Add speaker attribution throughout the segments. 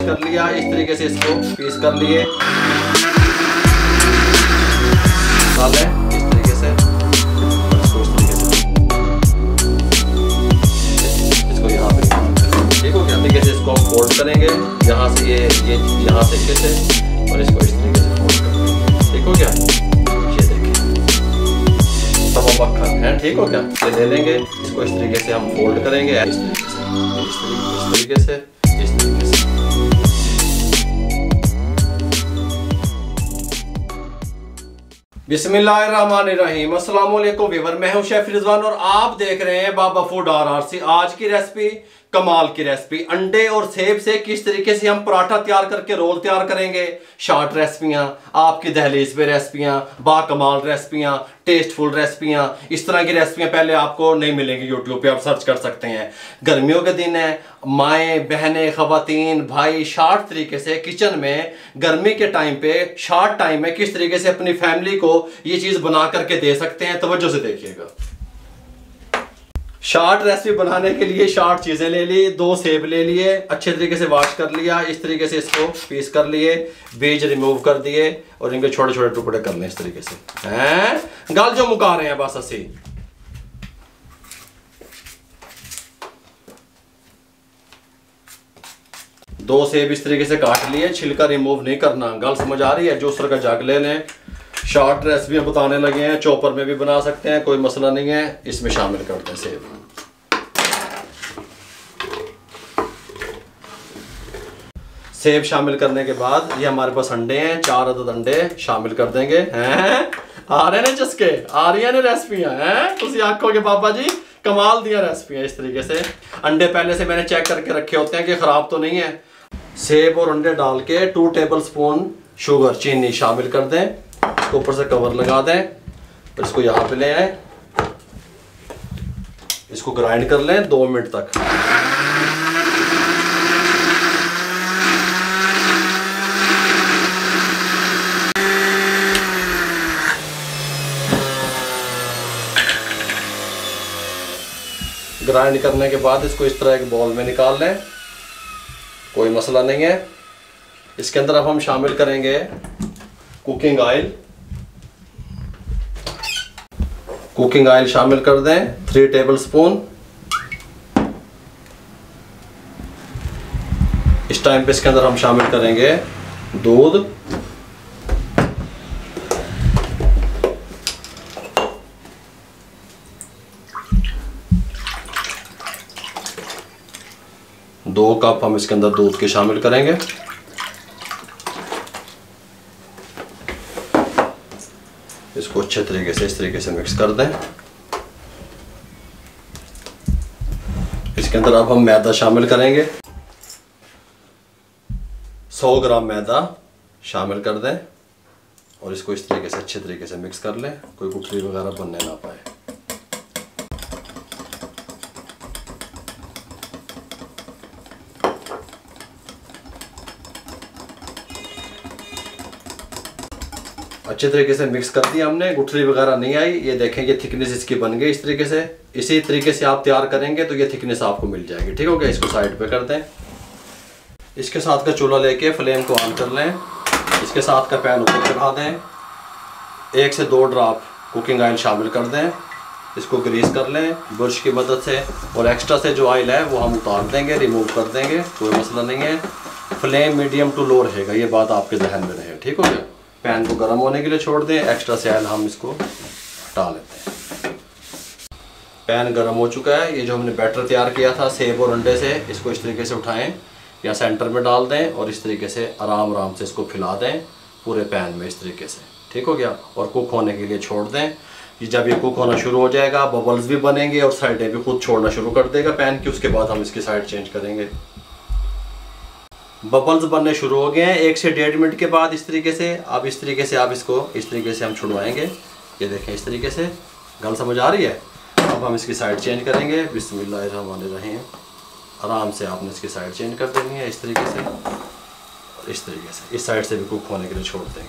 Speaker 1: कर लिया, इस तरीके से इसको पीस कर लिए, डालें इस तरीके से, इसको यहाँ पे ठीक हो गया। तरीके से इसको हम फोल्ड करेंगे, यहाँ से ये यहाँ से कैसे, और इसको इस तरीके से फोल्ड करेंगे, ठीक हो गया। ये देखिए सब मक्खन है, ठीक हो गया। ये ले लेंगे, इसको इस तरीके से हम फोल्ड करेंगे, इस तरीके से, इस तरीके से, इस तरीके से। बिस्मिल्लाहिर्रहमानिर्रहीम। अस्सलाम वालेकुम व्यूअर, मैं हूं शेफ रिजवान और आप देख रहे हैं बाबा फूड RRC। आज की रेसिपी कमाल की रेसिपी, अंडे और सेब से किस तरीके से हम पराठा तैयार करके रोल तैयार करेंगे। शॉर्ट रेसिपियां, आपकी दहलीज पे रेसिपियां, बाकमाल रेसिपियां, टेस्टफुल रेसिपियां, इस तरह की रेसिपियां पहले आपको नहीं मिलेंगी। यूट्यूब पे आप सर्च कर सकते हैं। गर्मियों के दिन है, माएँ बहनें खवातीन भाई शॉर्ट तरीके से किचन में गर्मी के टाइम पे शॉर्ट टाइम में किस तरीके से अपनी फैमिली को ये चीज़ बना करके दे सकते हैं। तवज्जो से देखिएगा। शॉर्ट रेसिपी बनाने के लिए शॉर्ट चीज़ें ले ली, 2 सेब ले लिए, अच्छे तरीके से वॉश कर लिया, इस तरीके से इसको पीस कर लिए, बीज रिमूव कर दिए और इनके छोटे छोटे टुकड़े कर लें इस तरीके से। हैं गल जो मुका रहे हैं बस असी। दो सेब इस तरीके से काट लिए, छिलका रिमूव नहीं करना। गल समझ आ रही है? जूसर का जग ले लें। शॉर्ट रेसिपी बताने लगे हैं, चॉपर में भी बना सकते हैं, कोई मसला नहीं है। इसमें शामिल करते हैं सेब। सेब शामिल करने के बाद ये हमारे पास अंडे हैं, 4 अदद अंडे शामिल कर देंगे। हैं आ रहे हैं चस्के, आ रही है ना रेसिपियां हैं, तुम आखोगे बाबा जी कमाल दिया रेसिपियां। इस तरीके से अंडे पहले से मैंने चेक करके रखे होते हैं कि खराब तो नहीं है। सेब और अंडे डाल के 2 टेबल स्पून शुगर चीनी शामिल कर दें, इसको ऊपर से कवर लगा दें, फिर इसको यहाँ पे ले आए, इसको ग्राइंड कर लें 2 मिनट तक। ग्राइंड करने के बाद इसको इस तरह एक बाउल में निकाल लें, कोई मसला नहीं है। इसके अंदर अब हम शामिल करेंगे कुकिंग ऑयल। कुकिंग ऑयल शामिल कर दें 3 टेबल स्पून। इस टाइम पे इसके अंदर हम शामिल करेंगे दूध, दो कप हम इसके अंदर दूध के शामिल करेंगे। इसको अच्छे तरीके से इस तरीके से मिक्स कर दें। इसके अंदर अब हम मैदा शामिल करेंगे, 100 ग्राम मैदा शामिल कर दें और इसको इस तरीके से अच्छे तरीके से मिक्स कर लें, कोई गुठली वगैरह बनने ना पाए। अच्छे तरीके से मिक्स कर दिया हमने, गुठली वगैरह नहीं आई। ये देखें ये थिकनेस इसकी बन गई इस तरीके से। इसी तरीके से आप तैयार करेंगे तो ये थिकनेस आपको मिल जाएगी। ठीक हो गया? इसको साइड पे कर दें। इसके साथ का चूल्हा लेके फ्लेम को ऑन कर लें, इसके साथ का पैन ऊपर चढ़ा दें, 1 से 2 ड्रॉप कुकिंग ऑयल शामिल कर दें, इसको ग्रीस कर लें ब्रश की मदद से और एक्स्ट्रा से जो ऑयल है वो हम उतार देंगे, रिमूव कर देंगे, कोई मसला नहीं है। फ्लेम मीडियम टू लो रहेगा, ये बात आपके जहन में रहे। ठीक हो गया? पैन को गर्म होने के लिए छोड़ दें, एक्स्ट्रा से ऑयल हम इसको हटा लेते हैं। पैन गर्म हो चुका है। ये जो हमने बैटर तैयार किया था सेब और अंडे से, इसको इस तरीके से उठाएं या सेंटर में डाल दें और इस तरीके से आराम आराम से इसको फैला दें पूरे पैन में इस तरीके से। ठीक हो गया? और कुक होने के लिए छोड़ दें। ये जब ये कुक होना शुरू हो जाएगा, बबल्स भी बनेंगे और साइडें भी खुद छोड़ना शुरू कर देगा पैन की। उसके बाद हम इसकी साइड चेंज करेंगे। बबल्स बनने शुरू हो गए हैं 1 से 1.5 मिनट के बाद इस तरीके से। अब इस तरीके से आप इसको इस तरीके से हम छुड़वाएंगे। ये देखें इस तरीके से। गल समझ आ रही है? अब हम इसकी साइड चेंज करेंगे। बिस्मिल्लाहिर्रहमानिर्रहीम। आराम से आपने इसकी साइड चेंज कर देनी है इस तरीके से, इस तरीके से। इस साइड से भी कुक होने के लिए छोड़ देंगे।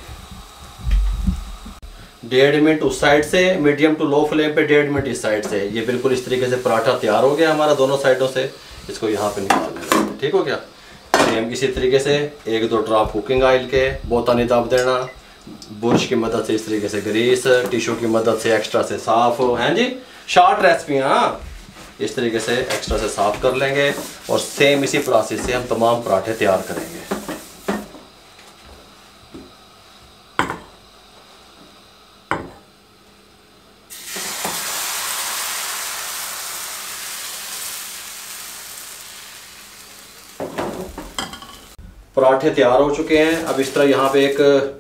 Speaker 1: 1.5 मिनट उस साइड से, मीडियम टू लो फ्लेम पे 1.5 मिनट इस साइड से। ये बिल्कुल इस तरीके से पराठा तैयार हो गया हमारा दोनों साइडों से। इसको यहाँ पे निकाल लेना। ठीक हो गया? सेम इसी तरीके से 1-2 ड्रॉप कुकिंग ऑयल के, बोता नहीं दब देना, बुरश की मदद से इस तरीके से ग्रीस, टिश्यू की मदद से एक्स्ट्रा से साफ हैं जी, शॉर्ट रेसिपी। हाँ, इस तरीके से एक्स्ट्रा से साफ कर लेंगे और सेम इसी प्रोसेस से हम तमाम पराठे तैयार करेंगे। पराठे तैयार हो चुके हैं। अब इस तरह यहाँ पे एक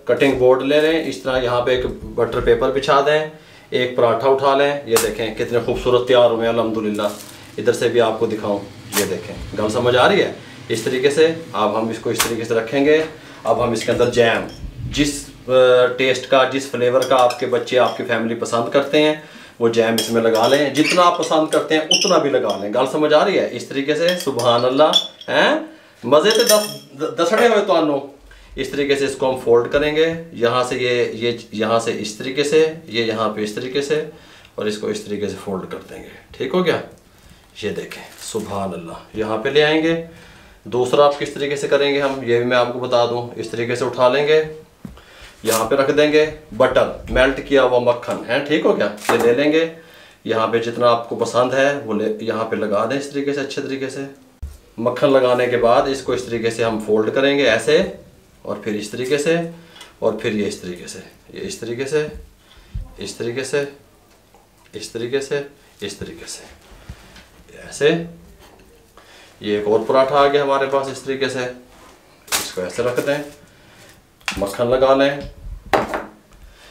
Speaker 1: कटिंग बोर्ड ले लें, इस तरह यहाँ पे एक बटर पेपर बिछा दें, एक पराठा उठा लें। ये देखें कितने खूबसूरत तैयार हुए हैं अल्हम्दुलिल्लाह। इधर से भी आपको दिखाऊं, ये देखें, गल समझ आ रही है। इस तरीके से अब हम इसको इस तरीके से रखेंगे। अब हम इसके अंदर जैम, जिस टेस्ट का, जिस फ्लेवर का आपके बच्चे, आपकी फैमिली पसंद करते हैं, वो जैम इसमें लगा लें। जितना आप पसंद करते हैं उतना भी लगा लें। गल समझ आ रही है। इस तरीके से सुभान अल्लाह हैं, मज़े से दसड़े हुए तो इस तरीके से इसको हम फोल्ड करेंगे। यहाँ से ये यहाँ से इस तरीके से, ये यहाँ पे इस तरीके से, और इसको इस तरीके से फोल्ड कर देंगे। ठीक हो गया। ये देखें सुभान अल्लाह। यहाँ पे ले आएंगे। दूसरा आप किस तरीके से करेंगे हम, ये भी मैं आपको बता दूँ। इस तरीके से उठा लेंगे, यहाँ पे रख देंगे बटर, मेल्ट किया हुआ मक्खन है। ठीक हो गया। ये ले लेंगे, यहाँ पे जितना आपको पसंद है वो यहाँ पे लगा दें इस तरीके से, अच्छे तरीके से। मक्खन लगाने के बाद इसको इस तरीके से हम फोल्ड करेंगे ऐसे, और फिर इस तरीके से, और फिर ये इस तरीके से, ये इस तरीके से, इस तरीके से, इस तरीके से, इस तरीके से, ऐसे। ये एक और पराठा आ गया हमारे पास इस तरीके से। इसको ऐसे रख दें, मक्खन लगा लें,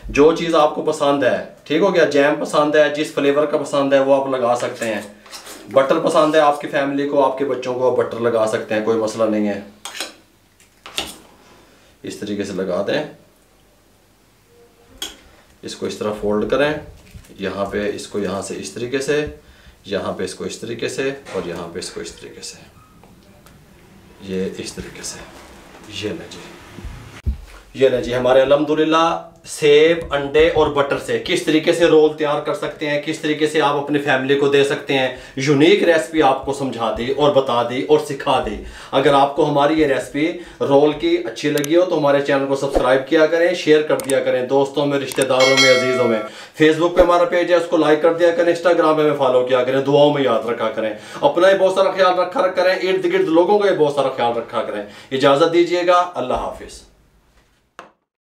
Speaker 1: जो चीज़ आपको पसंद है। ठीक हो गया। जैम पसंद है, जिस फ्लेवर का पसंद है वो आप लगा सकते हैं। बटर पसंद है आपकी फैमिली को, आपके बच्चों को, बटर लगा सकते हैं, कोई मसला नहीं है। इस तरीके से लगा दें। इसको इस तरह फोल्ड करें, यहाँ पे इसको यहाँ से इस तरीके से, यहाँ पे इसको इस तरीके से, और यहाँ पे इसको इस तरीके से, ये इस तरीके से। ये लें जी, ये लें जी, हमारे अल्हम्दुलिल्लाह सेब, अंडे और बटर से किस तरीके से रोल तैयार कर सकते हैं, किस तरीके से आप अपनी फैमिली को दे सकते हैं। यूनिक रेसिपी आपको समझा दी और बता दी और सिखा दी। अगर आपको हमारी ये रेसिपी रोल की अच्छी लगी हो तो हमारे चैनल को सब्सक्राइब किया करें, शेयर कर दिया करें दोस्तों में, रिश्तेदारों में, अजीज़ों में। फेसबुक पे हमारा पेज है, उसको लाइक कर दिया करें, इंस्टाग्राम पे हमें फॉलो किया करें। दुआओं में याद रखा करें। अपना ही बहुत सारा ख्याल रखा करें, इर्द गिर्द लोगों का भी बहुत सारा ख्याल रखा करें। इजाज़त दीजिएगा। अल्लाह हाफिज़।